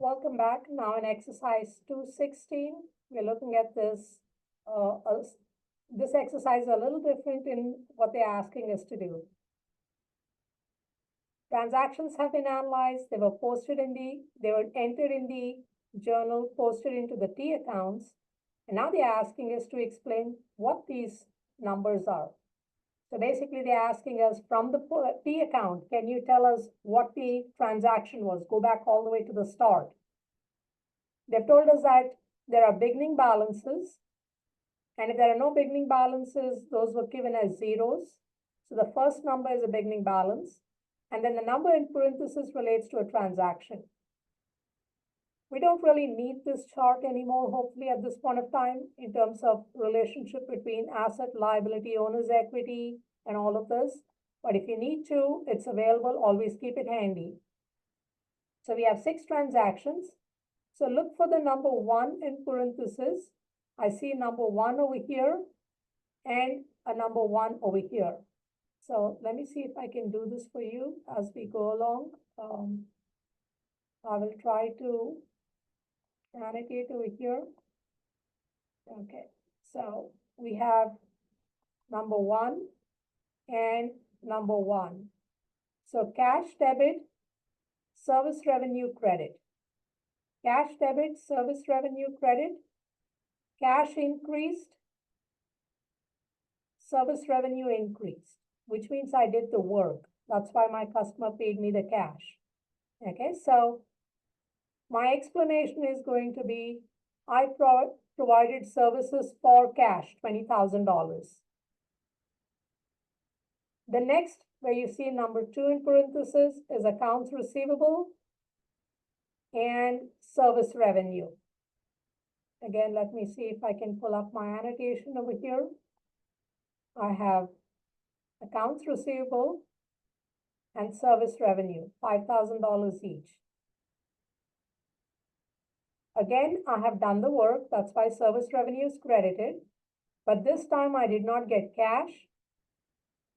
Welcome back. Now in exercise 216, we're looking at this exercise a little different in what they're asking us to do. Transactions have been analyzed. They were entered in the journal, posted into the T accounts. And now they're asking us to explain what these numbers are. So basically they're asking us from the T account, can you tell us what the transaction was? Go back all the way to the start. They've told us that there are beginning balances. And if there are no beginning balances, those were given as zeros. So the first number is a beginning balance. And then the number in parentheses relates to a transaction. We don't really need this chart anymore, hopefully at this point of time, in terms of relationship between asset, liability, owner's equity, and all of this. But if you need to, it's available. Always keep it handy. So we have 6 transactions. So look for the number 1 in parentheses. I see number 1 over here and a number 1 over here. So let me see if I can do this for you as we go along. I will try to annotate over here. Okay, so we have number 1 and number 1. So cash debit, service revenue credit. Cash debit, service revenue credit. Cash increased, service revenue increased, which means I did the work. That's why my customer paid me the cash. Okay, so my explanation is going to be, I provided services for cash, $20,000. The next, where you see number 2 in parentheses, is accounts receivable and service revenue. Again, let me see if I can pull up my annotation over here. I have accounts receivable and service revenue, $5,000 each. Again, I have done the work. That's why service revenue is credited. But this time I did not get cash.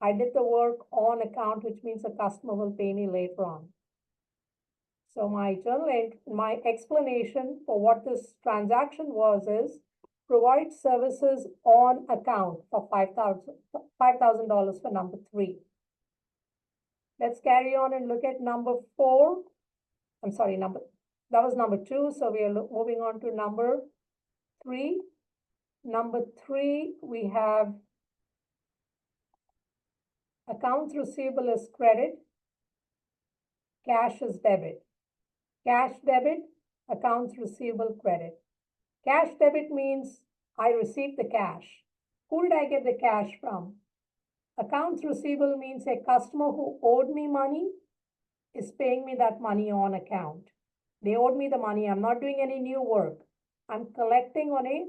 I did the work on account, which means the customer will pay me later on. So my explanation for what this transaction was is provide services on account for $5,000 for number 3. Let's carry on and look at number 4. I'm sorry, that was number 2. So we are moving on to number 3. Number 3, we have accounts receivable is credit, cash is debit. Cash debit, accounts receivable credit. Cash debit means I received the cash. Who did I get the cash from? Accounts receivable means a customer who owed me money is paying me that money on account. They owed me the money. I'm not doing any new work. I'm collecting on a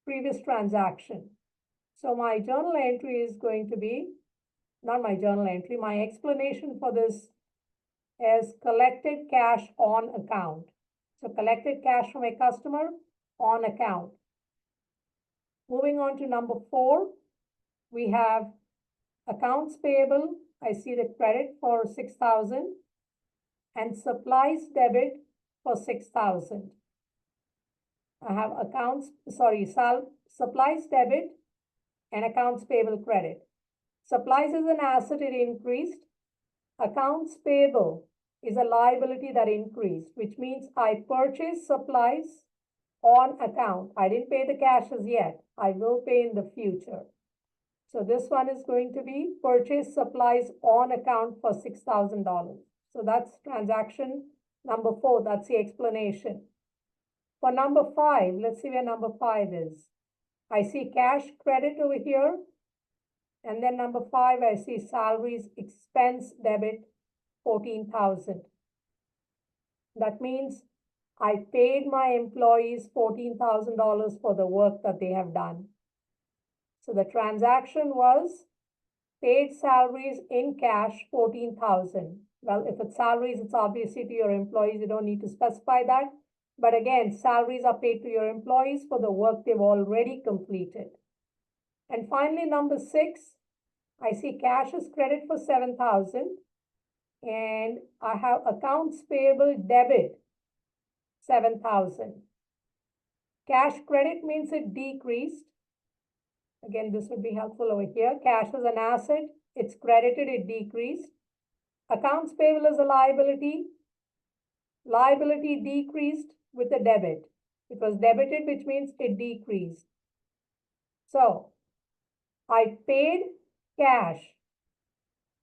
previous transaction. So my journal entry is going to be, not my journal entry, my explanation for this is collected cash on account. So collected cash from a customer on account. Moving on to number 4, we have accounts payable. I see the credit for 6,000 and supplies debit for 6,000. I have supplies debit and accounts payable credit. Supplies is an asset, it increased. Accounts payable is a liability that increased, which means I purchased supplies on account. I didn't pay the cash as yet. I will pay in the future. So this one is going to be purchase supplies on account for $6,000. So that's transaction number 4. That's the explanation. For number 5, let's see where number 5 is. I see cash credit over here. And then number 5, I see salaries expense debit, 14,000. That means I paid my employees $14,000 for the work that they have done. So the transaction was paid salaries in cash, 14,000. Well, if it's salaries, it's obviously to your employees. You don't need to specify that. But again, salaries are paid to your employees for the work they've already completed. And finally, number 6, I see cash is credit for 7,000 and I have accounts payable debit 7,000. Cash credit means it decreased. Again, this would be helpful over here. Cash is an asset. It's credited, it decreased. Accounts payable is a liability. Liability decreased with a debit. It was debited, which means it decreased. So, I paid cash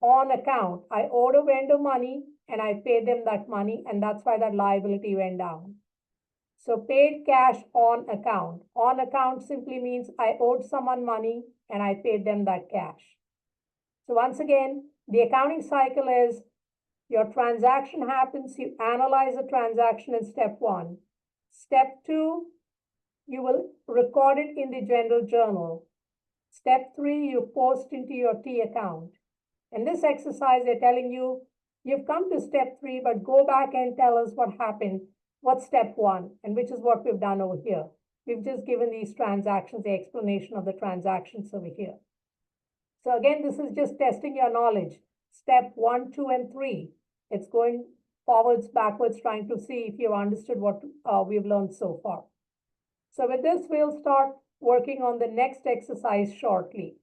on account. I owed a vendor money and I paid them that money, and that's why that liability went down. So paid cash on account. On account simply means I owed someone money and I paid them that cash. So once again, the accounting cycle is your transaction happens, you analyze the transaction in step 1. Step 2, you will record it in the general journal. Step 3, you post into your T account. In this exercise, they're telling you, you've come to step 3, but go back and tell us what happened. What's step 1? And which is what we've done over here. We've just given these transactions, the explanation of the transactions over here. So again, this is just testing your knowledge. Step 1, 2, and 3. It's going forwards, backwards, trying to see if you've understood what we've learned so far. So with this, we'll start working on the next exercise shortly.